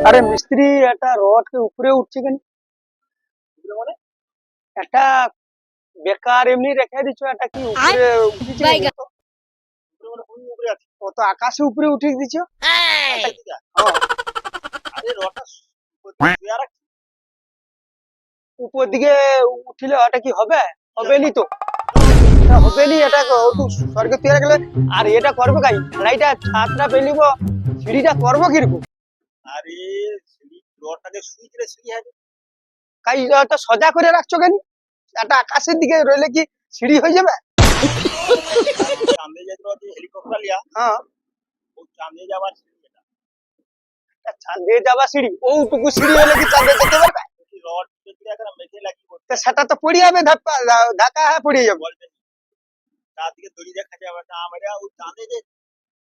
আরে মিস্ত্রি একটা রড কে উপরে উঠছে কেন? মানে একটা বেকার এমনি রেখে দিচ্ছ, একটা কি উপরে উঠেছে কেন? উপরে আছে, ও তো আকাশে উপরে উঠে দিচ্ছ। উপর দিকে উঠিলে ওটা কি হবে? হবে নি তো, এটা হবে নি। এটা স্বর্গে তুই গেলে আর এটা করবো গাই ঢালাইটা ছাদটা পেলিব, সিঁড়িটা করবো কিরকম? আরে সিঁড়ি রডটাকে সুই দিলে সিঁড়ি হবে। কাই এটা সোজা করে রাখছো কেন? এটা আকাশের দিকে রইলে কি সিঁড়ি হয়ে যাবে? চাঁদে যেতে যে হেলিকপ্টার লিয়া, হ্যাঁ ও চাঁদে যাবার সিঁড়ি, এটা চাঁদে যাবার সিঁড়ি। ওটুকু সিঁড়ি হলে কি চাঁদে যেতে পারবে? রড মেঘে লাগিয়ে সেটা তো পড়ে যাবে, ধাক্কা পড়ে যাবে। চারদিকে দড়ি দেখা যাবে না, আমরা ওই চাঁদে যে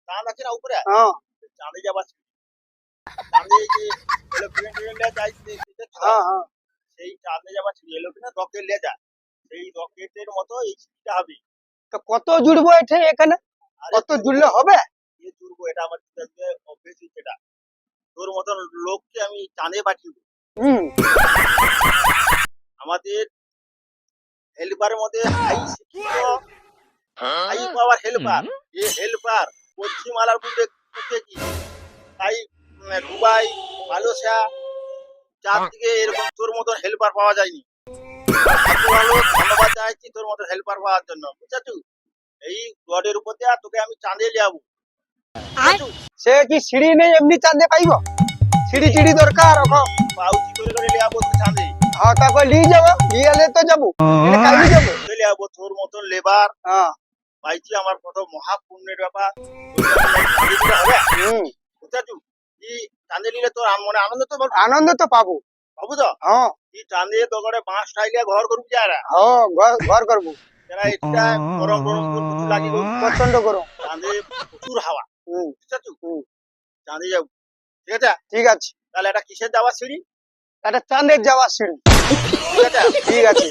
চাঁদ আছে না উপরে, হ্যাঁ চাঁদে যাবার চাঁদে যে এরোপ্লেন যায়, হ্যাঁ হ্যাঁ সেই চাঁদে যাবার এরোপ্লেন রকেট নিয়ে যায়, সেই রকেটের মতো এই সিঁড়িটা হবে। তো কত জুড়বো এখানে? কত জুড়লে হবে? জুড়বো এটা আমার অভ্যেস, যেটা তোর মতন লোককে আমি চাঁদে পাঠিয়ে আমাদের হেল্পারের মধ্যে হাই শিক্ষিত হাই পাওয়ার হেল্পার, এই হেল্পার পশ্চিম আলার মধ্যে কি তাই দুবাই মালয়েশিয়া চারদিকে এরকম তোর মতন হেল্পার পাওয়া যায়নি। ধন্যবাদ জানাচ্ছি তোর মতো হেল্পার পাওয়ার জন্য, বুঝছো? এই রডের উপর দিয়ে তোকে আমি চাঁদে লিয়াবো। সে কি সিঁড়ি নেই এমনি চাঁদে পাইব? সিঁড়ি টিড়ি দরকার পাউচি করে করে লিয়াবো চাঁদে। হ্যাঁ তারপর নিয়ে যাবো, নিয়ে এলে তো যাবো, কাজে যাবো, লিয়াবো তোর মতন লেবার। হ্যাঁ পাইছি, আমার কত মহাপুণ্যের ব্যাপার। বুঝছো? কি চাঁদে নিলে তোর মনে আনন্দ তো, আনন্দ তো পাবো, পাবো তো। হ্যাঁ কি চাঁদে তো করে বাঁশ ঠাইলে ঘর করবি যারা, হ্যাঁ ঘর করবো। এটা গরম গরম প্রচুর লাগে, প্রচন্ড গরম, চাঁদে প্রচুর হাওয়া। বুঝছো? চাঁদে যাবো, ঠিক আছে? ঠিক আছে, তাহলে এটা কিসের যাওয়ার সিঁড়ি? এটা চাঁদের যাওয়ার সিঁড়ি, ঠিক আছে? ঠিক আছে।